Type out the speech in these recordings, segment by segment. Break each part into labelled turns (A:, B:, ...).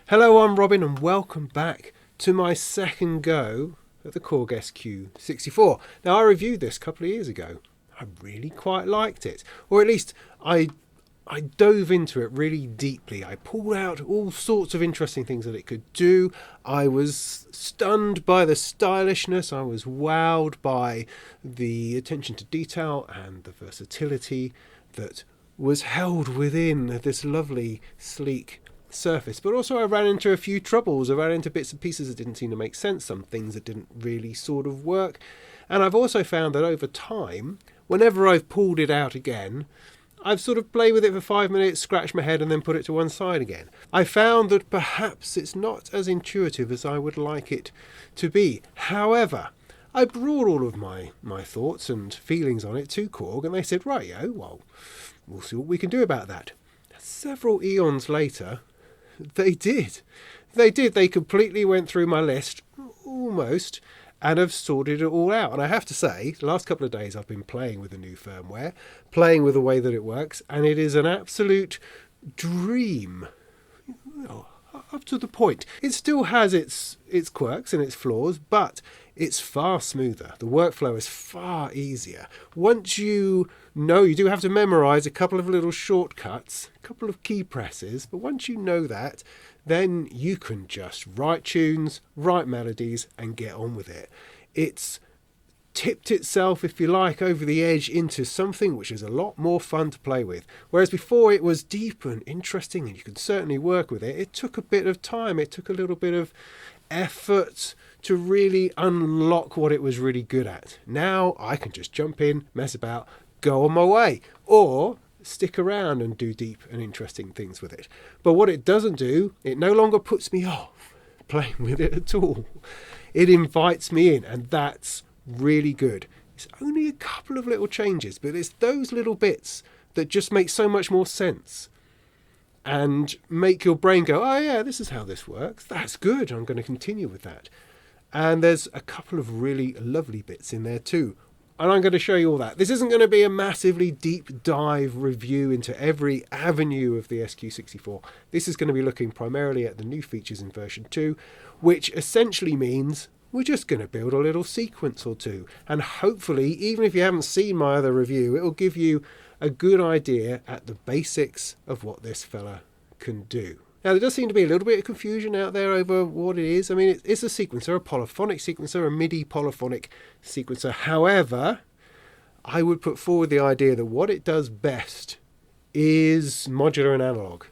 A: Hello, I'm Robin and welcome back to my second go at the Korg SQ-64. Now, I reviewed this a couple of years ago. I really quite liked it, or at least I dove into it really deeply. I pulled out all sorts of interesting things that it could do. I was stunned by the stylishness. I was wowed by the attention to detail and the versatility that was held within this lovely, sleek surface. But also I ran into a few troubles. I ran into bits and pieces that didn't seem to make sense, some things that didn't really sort of work. And I've also found that over time, whenever I've pulled it out again, I've sort of played with it for 5 minutes, scratched my head and then put it to one side again. I found that perhaps it's not as intuitive as I would like it to be. However, I brought all of my thoughts and feelings on it to Korg and they said, right, well, we'll see what we can do about that. Several eons later, they did. They completely went through my list, almost, and have sorted it all out. And I have to say, the last couple of days I've been playing with the new firmware, playing with the way that it works, and it is an absolute dream. Up to the point. It still has its quirks and its flaws, but it's far smoother. The workflow is far easier. Once you know, you do have to memorize a couple of little shortcuts, a couple of key presses, but once you know that, then you can just write tunes, write melodies, and get on with it. It's tipped itself, if you like, over the edge into something which is a lot more fun to play with. Whereas before it was deep and interesting and you could certainly work with it, it took a bit of time, it took a little bit of effort to really unlock what it was really good at. Now I can just jump in, mess about, go on my way, or stick around and do deep and interesting things with it. But what it doesn't do, it no longer puts me off playing with it at all. It invites me in, and that's really good. It's only a couple of little changes, but it's those little bits that just make so much more sense and make your brain go, oh yeah, this is how this works. That's good. I'm going to continue with that. And there's a couple of really lovely bits in there too. And I'm going to show you all that. This isn't going to be a massively deep dive review into every avenue of the SQ-64. This is going to be looking primarily at the new features in version 2, which essentially means we're just going to build a little sequence or two. And hopefully, even if you haven't seen my other review, it'll give you a good idea at the basics of what this fella can do. Now, there does seem to be a little bit of confusion out there over what it is. I mean, it's a sequencer, a polyphonic sequencer, a MIDI polyphonic sequencer. However, I would put forward the idea that what it does best is modular and analog.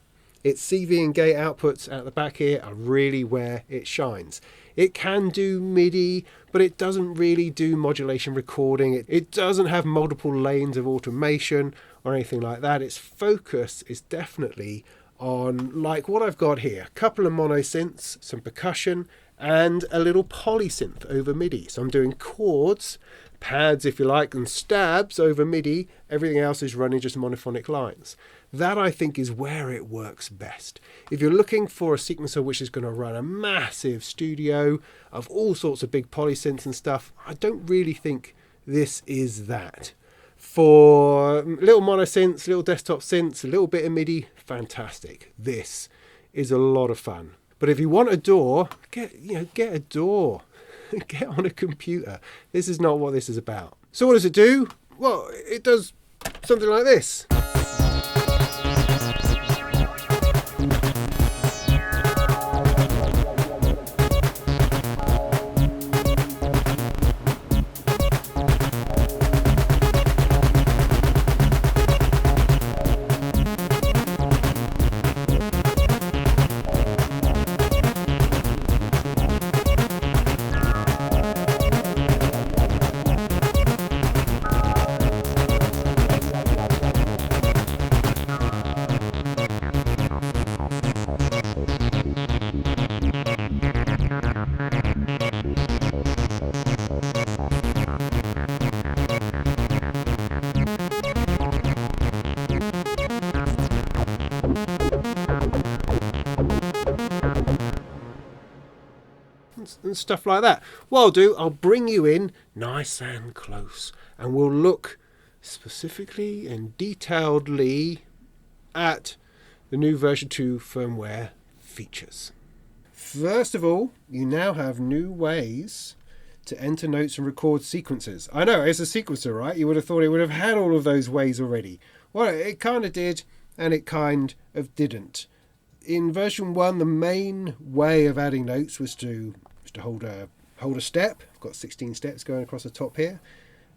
A: Its CV and gate outputs at the back here are really where it shines. It can do MIDI, but it doesn't really do modulation recording. It doesn't have multiple lanes of automation or anything like that. Its focus is definitely on, like what I've got here, a couple of mono synths, some percussion, and a little polysynth over MIDI. So I'm doing chords, pads if you like, and stabs over MIDI. Everything else is running just monophonic lines. That, I think, is where it works best. If you're looking for a sequencer which is going to run a massive studio of all sorts of big polysynths and stuff, I don't really think this is that. For little monosynths, little desktop synths, a little bit of MIDI, fantastic. This is a lot of fun. But if you want a DAW, get a DAW. Get on a computer. This is not what this is about. So what does it do? Well, it does something like this. And stuff like that. What I'll bring you in nice and close and we'll look specifically and detailedly at the new version 2 firmware features. First of all, you now have new ways to enter notes and record sequences. I know, it's a sequencer, right? You would have thought it would have had all of those ways already. Well, it kind of did, and it kind of didn't. In version 1, the main way of adding notes was to hold a step. I've got 16 steps going across the top here,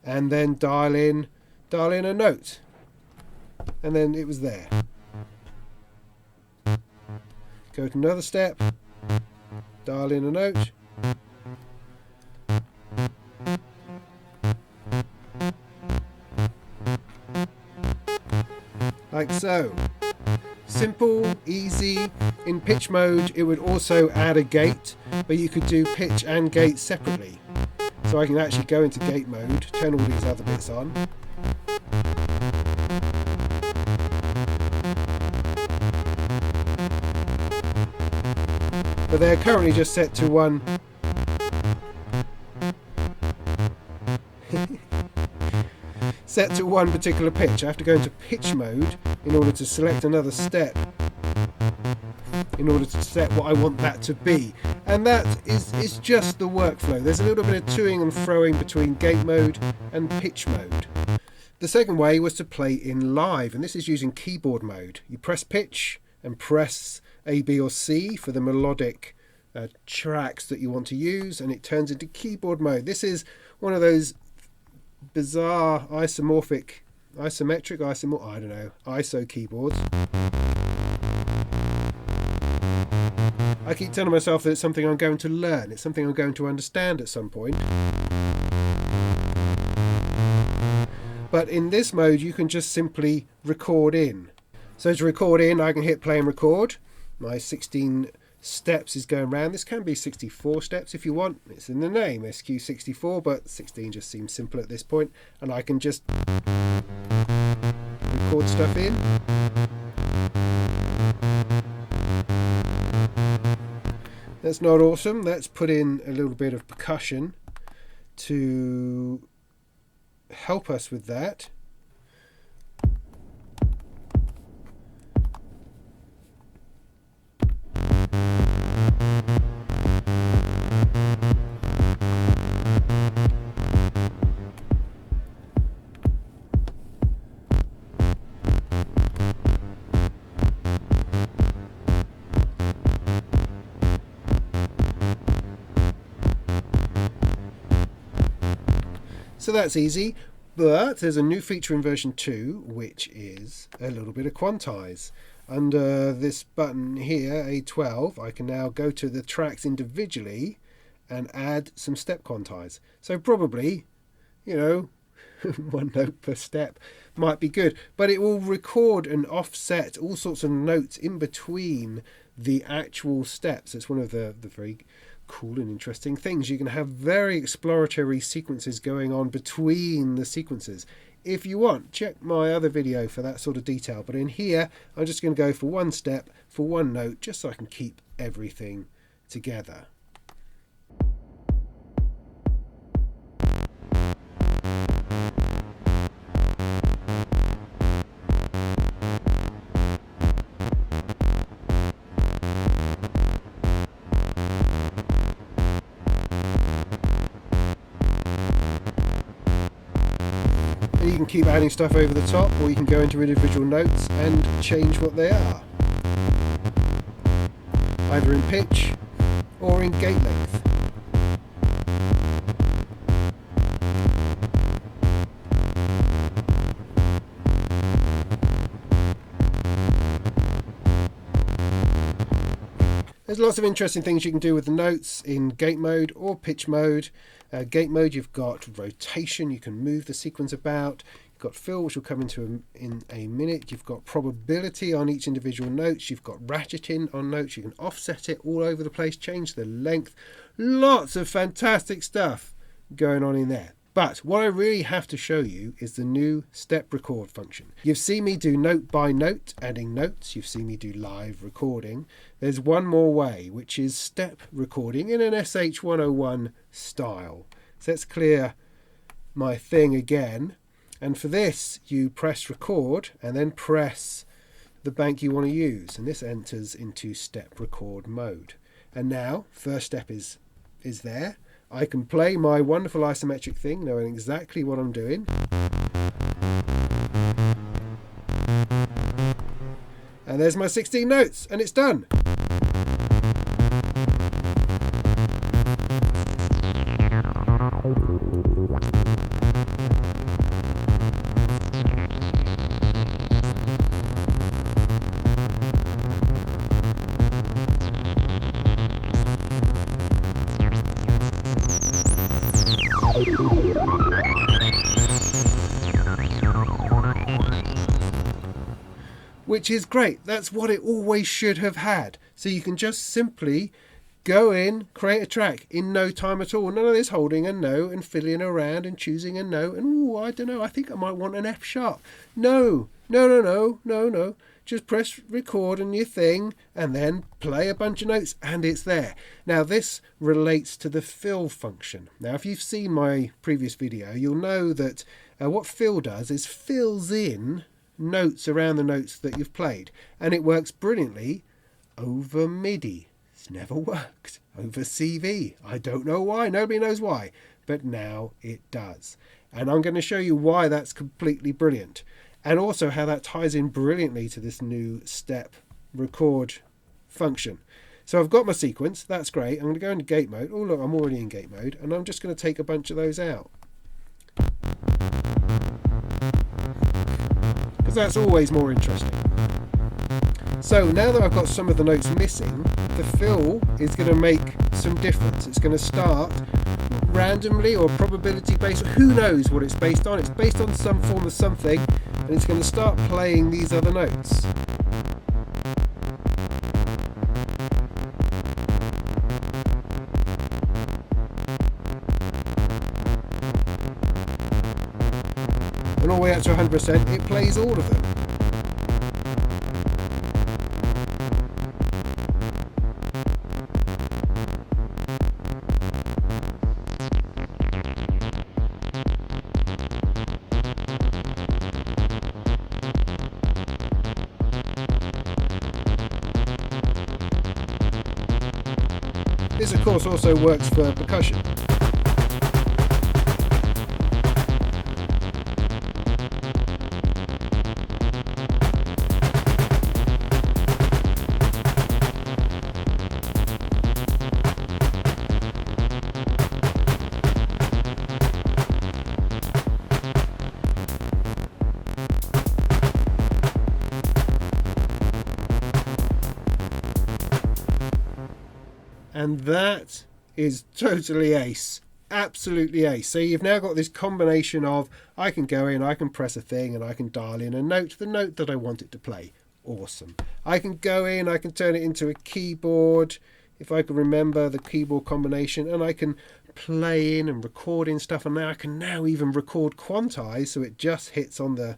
A: and then dial in a note, and then it was there. Go to another step, dial in a note, like so. Simple, easy. In pitch mode it would also add a gate, but you could do pitch and gate separately. So I can actually go into gate mode, turn all these other bits on. But they're currently just set to one. Set to one particular pitch. I have to go into pitch mode in order to select another step, in order to set what I want that to be. And that is just the workflow. There's a little bit of toing and froing between gate mode and pitch mode. The second way was to play in live, and this is using keyboard mode. You press pitch and press A, B or C for the melodic tracks that you want to use, and it turns into keyboard mode. This is one of those bizarre isometric, I don't know, ISO keyboards. I keep telling myself that it's something I'm going to learn, it's something I'm going to understand at some point. But in this mode you can just simply record in. So to record in, I can hit play and record. My 16 steps is going round. This can be 64 steps if you want. It's in the name, SQ-64, but 16 just seems simple at this point. And I can just record stuff in. That's not awesome. Let's put in a little bit of percussion to help us with that. So that's easy, but there's a new feature in version 2 which is a little bit of quantize. Under this button here, A12, I can now go to the tracks individually and add some step quantize. So probably, you know, one note per step might be good, but it will record and offset all sorts of notes in between the actual steps. It's one of the very cool and interesting things. You can have very exploratory sequences going on between the sequences. If you want, check my other video for that sort of detail, but in here I'm just going to go for one step for one note, just so I can keep everything together. You can keep adding stuff over the top, or you can go into individual notes and change what they are, either in pitch or in gate length. There's lots of interesting things you can do with the notes in gate mode or pitch mode. Gate mode, you've got rotation, you can move the sequence about. You've got fill, which will come into in a minute. You've got probability on each individual note. You've got ratcheting on notes. You can offset it all over the place, change the length. Lots of fantastic stuff going on in there. But what I really have to show you is the new step record function. You've seen me do note by note, adding notes. You've seen me do live recording. There's one more way, which is step recording in an SH-101 style. So let's clear my thing again. And for this, you press record and then press the bank you want to use. And this enters into step record mode. And now, first step is there. I can play my wonderful isometric thing, knowing exactly what I'm doing. And there's my 16 notes, and it's done. Which is great. That's what it always should have had. So you can just simply go in, create a track in no time at all. None of this holding a note and fiddling around and choosing a note. And I don't know, I think I might want an F sharp. No. Just press record on your thing and then play a bunch of notes and it's there. Now this relates to the fill function. Now if you've seen my previous video, you'll know that what fill does is fills in notes around the notes that you've played, and it works brilliantly over MIDI. It's never worked over CV. I don't know why, nobody knows why, but now it does. And I'm going to show you why that's completely brilliant, and also how that ties in brilliantly to this new step record function. So I've got my sequence, that's great. I'm going to go into gate mode. Oh look, I'm already in gate mode, and I'm just going to take a bunch of those out, because that's always more interesting. So now that I've got some of the notes missing, the fill is going to make some difference. It's going to start randomly or probability based. Who knows what it's based on? It's based on some form of something, and it's going to start playing these other notes. And all the way up to 100%, it plays all of them. This of course also works for percussion. And that is totally ace, absolutely ace. So you've now got this combination of, I can go in, I can press a thing, and I can dial in a note, the note that I want it to play. Awesome. I can go in, I can turn it into a keyboard, if I can remember the keyboard combination, and I can play in and record in stuff, and now I can even record quantize, so it just hits on the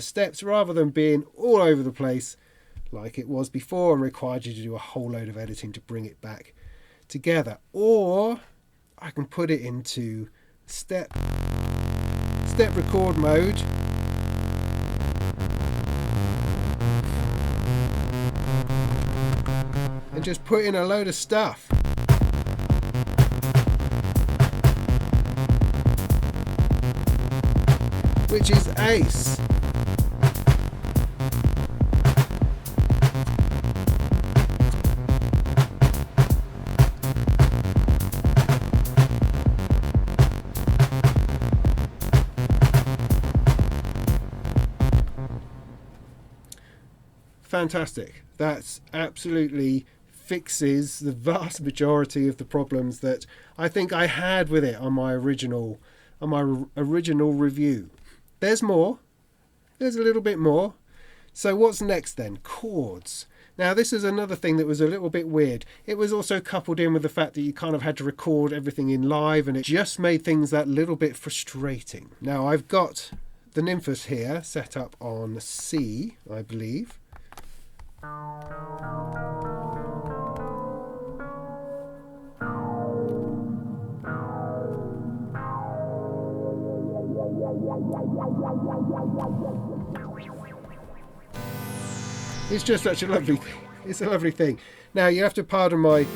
A: steps rather than being all over the place like it was before and required you to do a whole load of editing to bring it back together. Or I can put it into step record mode, and just put in a load of stuff. Which is ace. Fantastic. That's absolutely fixes the vast majority of the problems that I think I had with it on my original review. There's more. There's a little bit more. So what's next then? Chords. Now this is another thing that was a little bit weird. It was also coupled in with the fact that you kind of had to record everything in live, and it just made things that little bit frustrating. Now I've got the Nymphes here set up on C, I believe. It's just such a lovely thing. It's a lovely thing. Now you have to pardon my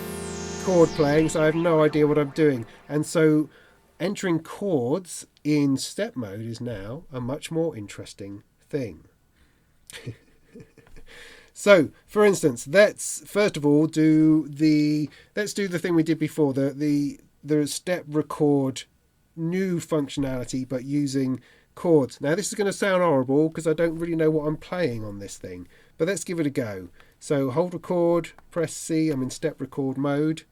A: chord playing, so I have no idea what I'm doing. And so entering chords in step mode is now a much more interesting thing. So, for instance, let's first of all do the thing we did before, the step record new functionality, but using chords. Now, this is going to sound horrible because I don't really know what I'm playing on this thing, but let's give it a go. So, hold record, press C. I'm in step record mode.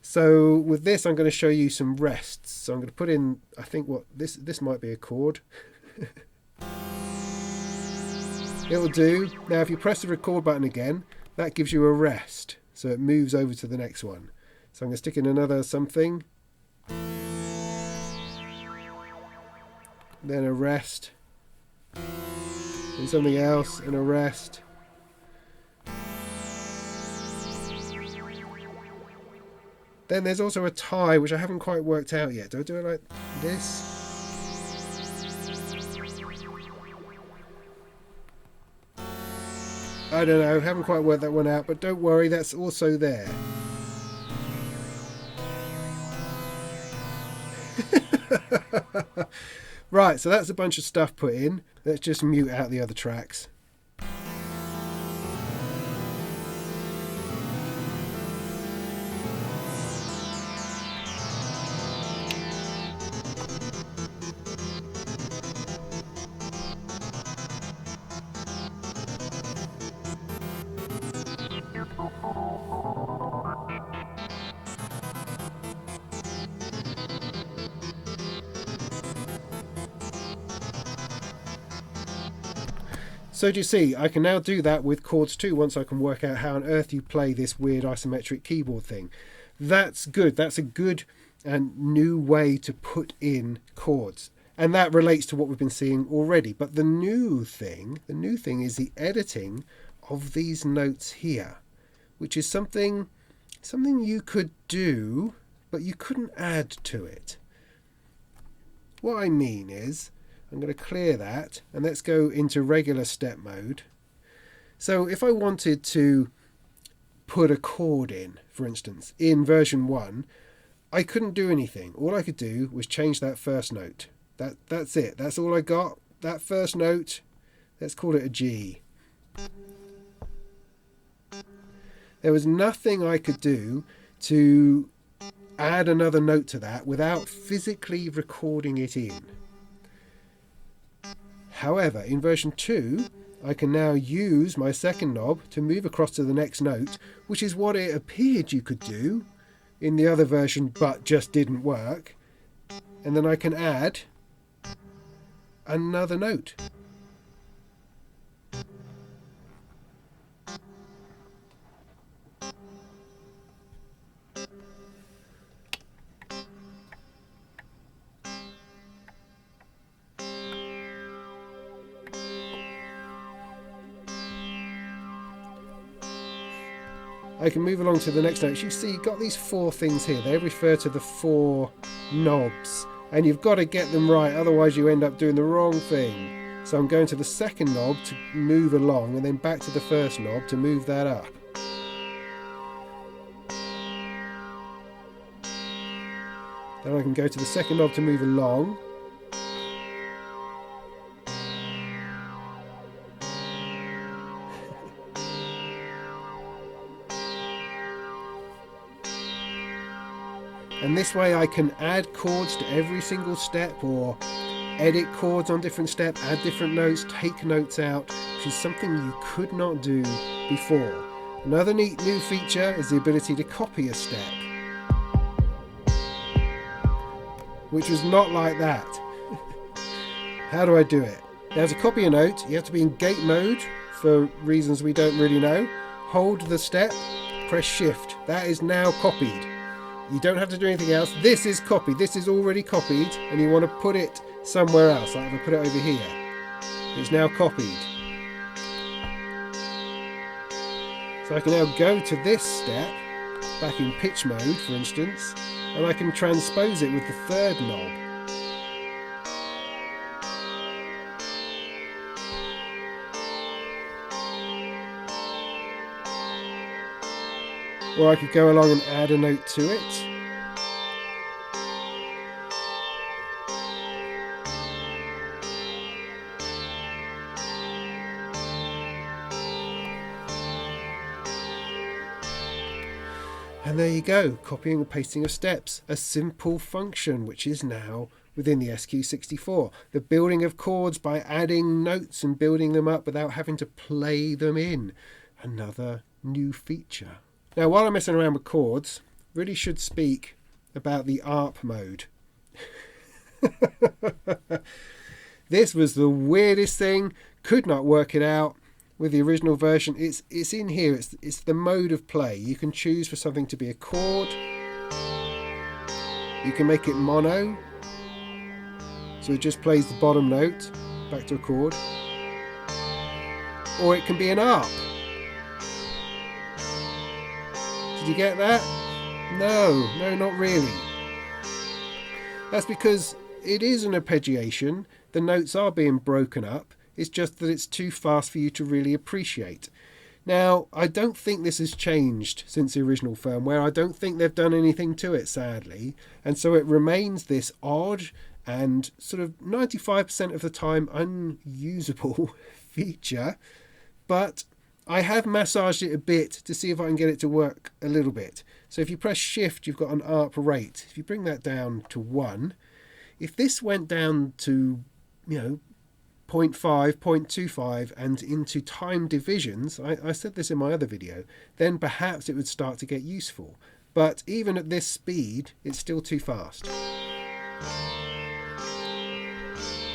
A: So, with this, I'm going to show you some rests. So, I'm going to put in, I think this might be a chord. It'll do. Now if you press the record button again, that gives you a rest. So it moves over to the next one. So I'm going to stick in another something. Then a rest. And something else and a rest. Then there's also a tie, which I haven't quite worked out yet. Do I do it like this? I don't know, haven't quite worked that one out, but don't worry, that's also there. Right, so that's a bunch of stuff put in. Let's just mute out the other tracks. So do you see, I can now do that with chords too, once I can work out how on earth you play this weird isometric keyboard thing. That's good. That's a good and new way to put in chords. And that relates to what we've been seeing already. But the new thing is the editing of these notes here, which is something you could do, but you couldn't add to it. What I mean is, I'm going to clear that and let's go into regular step mode. So if I wanted to put a chord in, for instance, in version 1, I couldn't do anything. All I could do was change that first note. That's it. That's all I got. That first note, let's call it a G. There was nothing I could do to add another note to that without physically recording it in. However, in version 2, I can now use my second knob to move across to the next note, which is what it appeared you could do in the other version, but just didn't work. And then I can add another note. I can move along to the next note. You see, you've got these 4 things here. They refer to the 4 knobs. And you've got to get them right, otherwise you end up doing the wrong thing. So I'm going to the second knob to move along, and then back to the first knob to move that up. Then I can go to the second knob to move along. And this way I can add chords to every single step, or edit chords on different steps, add different notes, take notes out, which is something you could not do before. Another neat new feature is the ability to copy a step, which was not like that. How do I do it? Now to copy a note, you have to be in gate mode for reasons we don't really know. Hold the step, press shift. That is now copied. You don't have to do anything else. This is copied. This is already copied, and you want to put it somewhere else. Like if I put it over here, it's now copied. So I can now go to this step, back in pitch mode, for instance, and I can transpose it with the third knob. or I could go along and add a note to it. And there you go, copying and pasting of steps, a simple function which is now within the SQ-64. The building of chords by adding notes and building them up without having to play them in. Another new feature. Now while I'm messing around with chords, really should speak about the ARP mode. This was the weirdest thing, could not work it out. With the original version, it's in here. It's the mode of play. You can choose for something to be a chord. You can make it mono, so it just plays the bottom note back to a chord. Or it can be an ARP. Did you get that? No, not really. That's because it is an arpeggiation. The notes are being broken up. It's just that it's too fast for you to really appreciate. Now, I don't think this has changed since the original firmware. I don't think they've done anything to it, sadly. And so it remains this odd and sort of 95% of the time unusable feature. But I have massaged it a bit to see if I can get it to work a little bit. So if you press shift, you've got an ARP rate. If you bring that down to 1, if this went down to, 0.5, 0.25 and into time divisions, I said this in my other video, then perhaps it would start to get useful. But even at this speed, it's still too fast.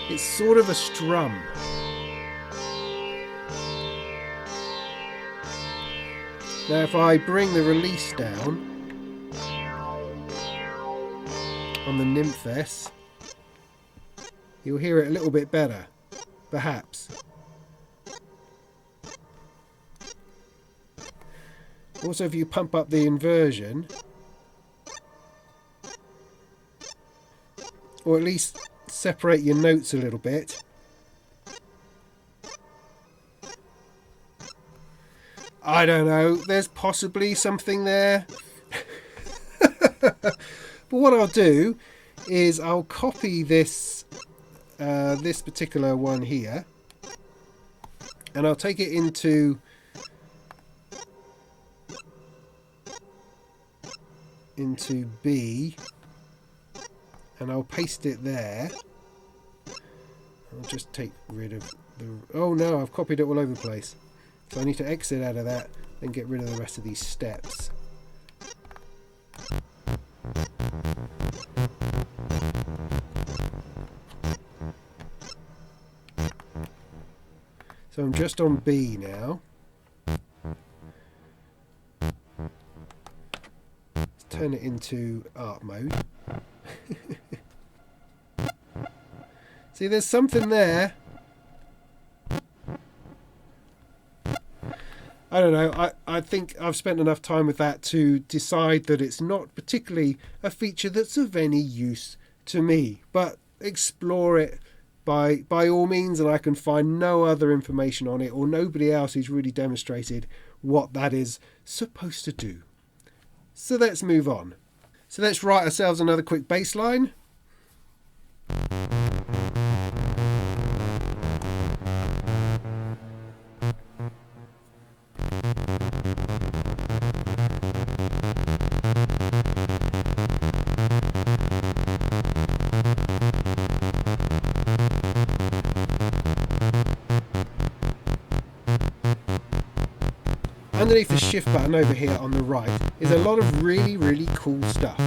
A: It's sort of a strum. Now if I bring the release down on the Nymphes, you'll hear it a little bit better. Perhaps. Also, if you pump up the inversion, or at least separate your notes a little bit, I don't know, there's possibly something there. But what I'll do is I'll copy this this particular one here, and I'll take it into B, and I'll paste it there. I'll just take rid of the... Oh no, I've copied it all over the place. So I need to exit out of that and get rid of the rest of these steps. So I'm just on B now. Let's turn it into ARP mode. See, there's something there. I don't know, I think I've spent enough time with that to decide that it's not particularly a feature that's of any use to me. But explore it by all means, and I can find no other information on it or nobody else who's really demonstrated what that is supposed to do. So let's move on. So let's write ourselves another quick bass line. Underneath the shift button over here on the right is a lot of really cool stuff.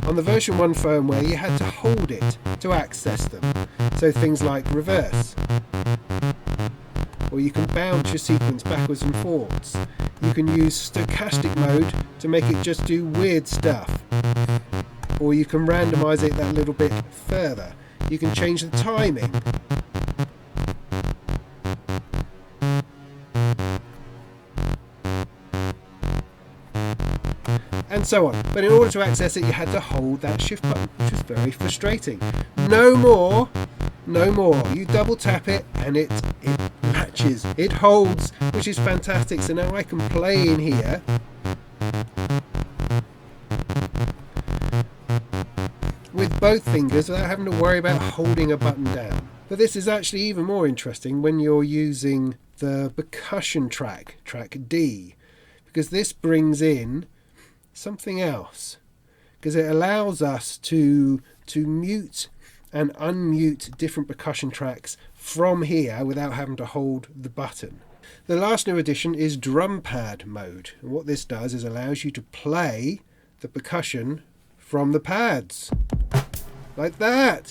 A: On the version 1 firmware you had to hold it to access them, so things like reverse, or you can bounce your sequence backwards and forwards. You can use stochastic mode to make it just do weird stuff, or you can randomize it that little bit further. You can change the timing. And so on. But in order to access it, you had to hold that shift button, which was very frustrating. No more. You double tap it and it latches, it holds, which is fantastic. So now I can play in here with both fingers without having to worry about holding a button down. But this is actually even more interesting when you're using the percussion track, track D, because this brings in something else, because it allows us to mute and unmute different percussion tracks from here without having to hold the button. The last new addition is drum pad mode. And what this does is allows you to play the percussion from the pads. Like that.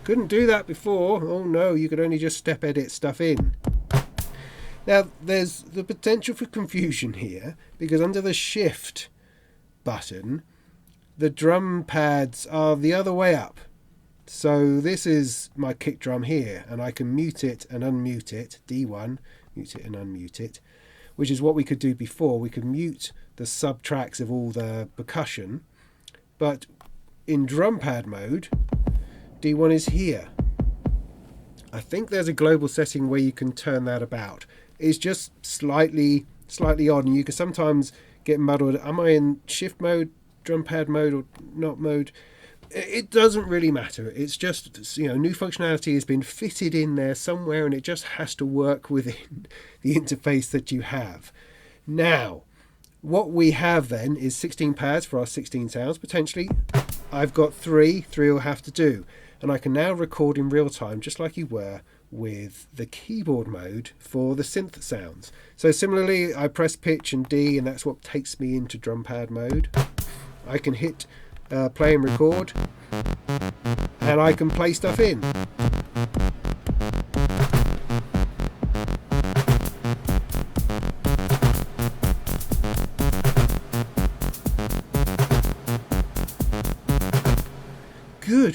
A: Couldn't do that before. Oh no, you could only just step edit stuff in. Now there's the potential for confusion here, because under the shift button, the drum pads are the other way up. So this is my kick drum here, and I can mute it and unmute it, D1, mute it and unmute it, which is what we could do before. We could mute the sub tracks of all the percussion, but in drum pad mode, D1 is here. I think there's a global setting where you can turn that about. It's just slightly odd, and you can sometimes get muddled. Am I in shift mode, drum pad mode, or not mode? It doesn't really matter. It's just, new functionality has been fitted in there somewhere, and it just has to work within the interface that you have. Now, what we have then is 16 pads for our 16 sounds, potentially. I've got three will have to do. And I can now record in real time, just like you were with the keyboard mode for the synth sounds. So similarly, I press pitch and D, and that's what takes me into drum pad mode. I can hit play and record, and I can play stuff in.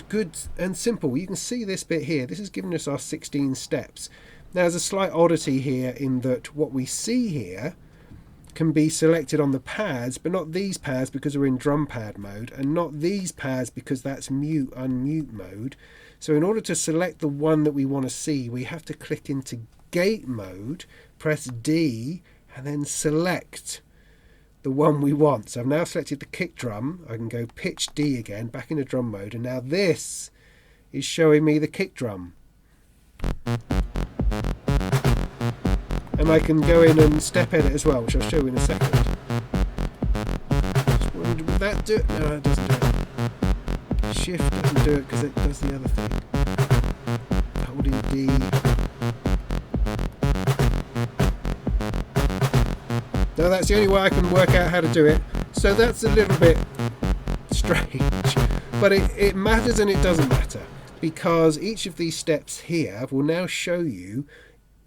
A: Good and simple. You can see this bit here. This is giving us our 16 steps. Now there's a slight oddity here in that what we see here can be selected on the pads, but not these pads because we're in drum pad mode, and not these pads because that's mute unmute mode. So in order to select the one that we want to see, we have to click into gate mode, press D, and then select the one we want. So I've now selected the kick drum. I can go pitch D again, back into drum mode, and now this is showing me the kick drum. And I can go in and step edit as well, which I'll show you in a second. Just wondered, would that do it? No, it doesn't do it. Shift doesn't do it because it does the other thing. Holding D. No, that's the only way I can work out how to do it. So that's a little bit strange. But it matters and it doesn't matter, because each of these steps here will now show you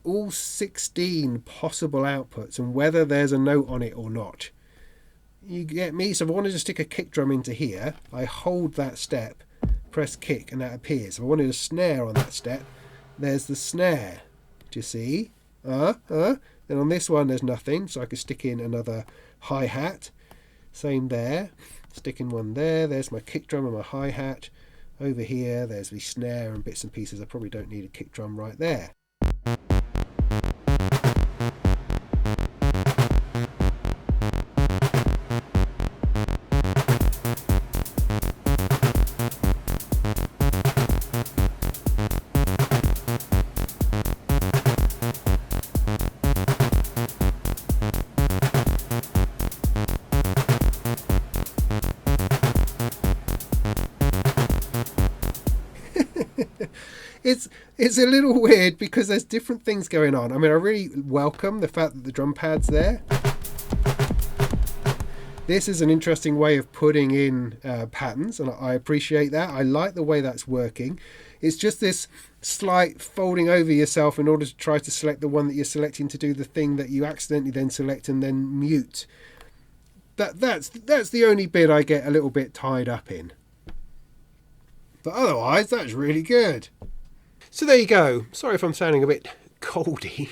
A: all 16 possible outputs and whether there's a note on it or not. You get me? So if I wanted to stick a kick drum into here, I hold that step, press kick, and that appears. If I wanted a snare on that step, there's the snare. Do you see? Then on this one there's nothing, so I could stick in another hi-hat. Same there. Stick in one there. There's my kick drum and my hi-hat. Over here there's the snare and bits and pieces. I probably don't need a kick drum right there. It's a little weird because there's different things going on. I mean, I really welcome the fact that the drum pad's there. This is an interesting way of putting in patterns, and I appreciate that. I like the way that's working. It's just this slight folding over yourself in order to try to select the one that you're selecting to do the thing that you accidentally then select and then mute. That's the only bit I get a little bit tied up in. But otherwise, that's really good. So there you go. Sorry if I'm sounding a bit coldy.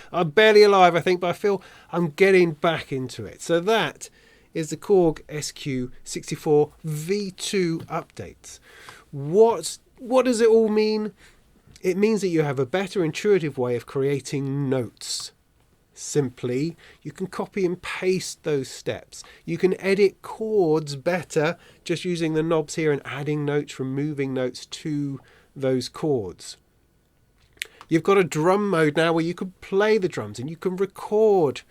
A: I'm barely alive, I think, but I feel I'm getting back into it. So that is the Korg SQ-64 V2 updates. What does it all mean? It means that you have a better intuitive way of creating notes. simply. You can copy and paste those steps. You can edit chords better just using the knobs here and adding notes, removing notes to those chords. You've got a drum mode now where you can play the drums and you can record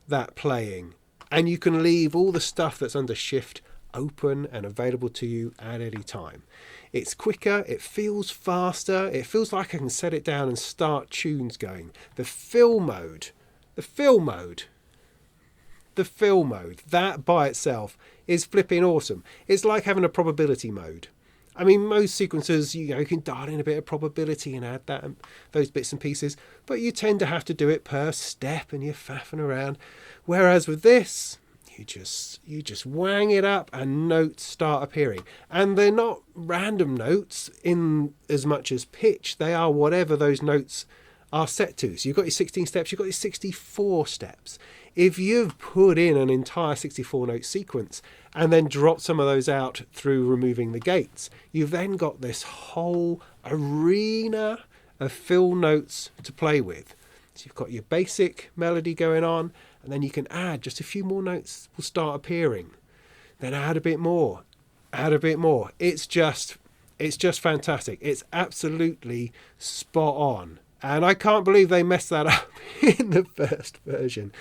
A: that playing, and you can leave all the stuff that's under shift open and available to you at any time. It's quicker, it feels faster, it feels like I can set it down and start tunes going. The fill mode, that by itself is flipping awesome. It's like having a probability mode. I mean, most sequencers, you can dial in a bit of probability and add that and those bits and pieces, but you tend to have to do it per step and you're faffing around. Whereas with this, you just wang it up and notes start appearing. And they're not random notes in as much as pitch. They are whatever those notes are set to. So you've got your 16 steps, you've got your 64 steps. If you've put in an entire 64 note sequence and then dropped some of those out through removing the gates, you've then got this whole arena of fill notes to play with. So you've got your basic melody going on, and then you can add just a few more notes will start appearing. Then add a bit more, It's just fantastic. It's absolutely spot on. And I can't believe they messed that up in the first version.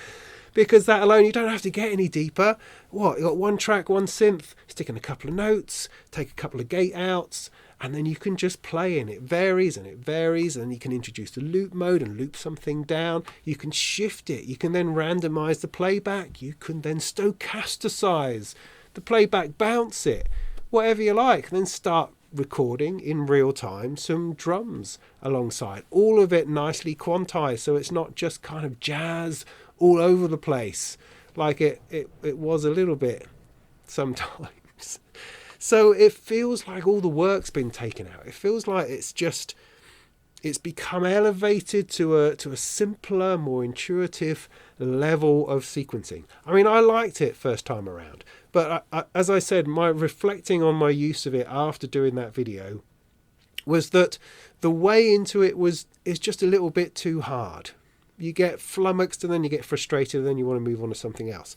A: Because that alone, you don't have to get any deeper. What, you got one track, one synth, stick in a couple of notes, take a couple of gate outs, and then you can just play in. It varies, and you can introduce the loop mode and loop something down. You can shift it. You can then randomize the playback. You can then stochasticize the playback, bounce it, whatever you like, and then start recording in real time some drums alongside. All of it nicely quantized, so it's not just kind of jazz all over the place like it was a little bit sometimes. So it feels like all the work's been taken out. It feels like it's become elevated to a simpler, more intuitive level of sequencing. I mean, I liked it first time around, but as I said, my reflecting on my use of it after doing that video was that the way into it is just a little bit too hard. You get flummoxed and then you get frustrated and then you want to move on to something else.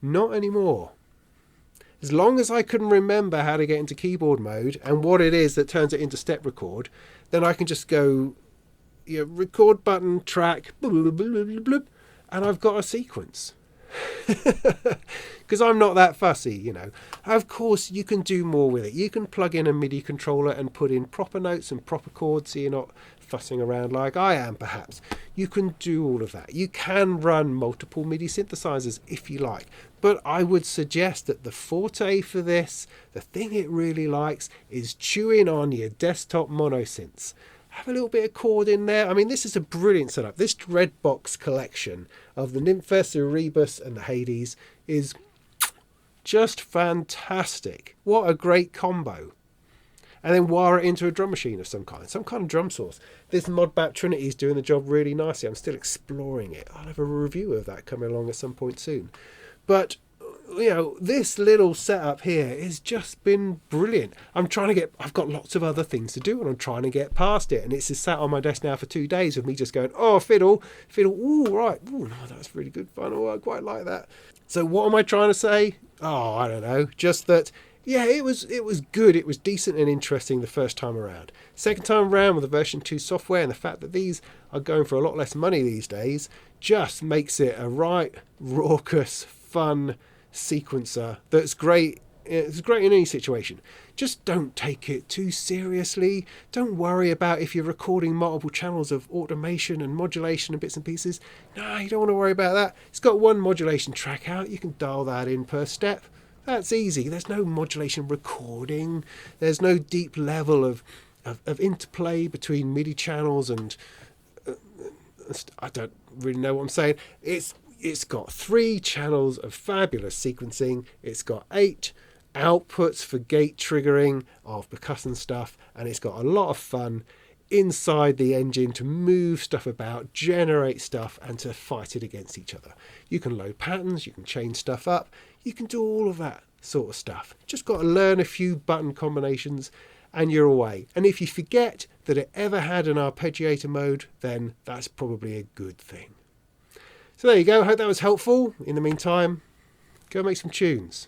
A: Not anymore. As long as I can remember how to get into keyboard mode and what it is that turns it into step record, then I can just go, record button, track, blub, blub, blub, blub, and I've got a sequence. Because I'm not that fussy, Of course, you can do more with it. You can plug in a MIDI controller and put in proper notes and proper chords, so you're not fussing around like I am, perhaps. You can do all of that. You can run multiple MIDI synthesizers if you like. But I would suggest that the forte for this, the thing it really likes, is chewing on your desktop mono synths. Have a little bit of chord in there. I mean, this is a brilliant setup. This Dreadbox collection of the Nymphes, the Erebus and the Hades is just fantastic. What a great combo. And then wire it into a drum machine of some kind of drum source. This Modbap Trinity is doing the job really nicely. I'm still exploring it. I'll have a review of that coming along at some point soon. But, this little setup here has just been brilliant. I've got lots of other things to do and I'm trying to get past it. And it's just sat on my desk now for 2 days with me just going, oh, fiddle, ooh, right, ooh, no, that's really good fun. Oh, I quite like that. So what am I trying to say? Oh, I don't know. Just that, yeah, it was good. It was decent and interesting the first time around. Second time around with the version 2 software and the fact that these are going for a lot less money these days just makes it a right raucous, fun sequencer that's great. It's great in any situation. Just don't take it too seriously. Don't worry about if you're recording multiple channels of automation and modulation and bits and pieces. No, you don't want to worry about that. It's got one modulation track out. You can dial that in per step. That's easy. There's no modulation recording. There's no deep level of interplay between MIDI channels and I don't really know what I'm saying. It's got 3 channels of fabulous sequencing. It's got 8 outputs for gate triggering of percussion stuff, and it's got a lot of fun inside the engine to move stuff about, generate stuff, and to fight it against each other. You can load patterns, you can chain stuff up, you can do all of that sort of stuff. Just got to learn a few button combinations and you're away. And if you forget that it ever had an arpeggiator mode, then that's probably a good thing. So there you go. I hope that was helpful. In the meantime, go make some tunes.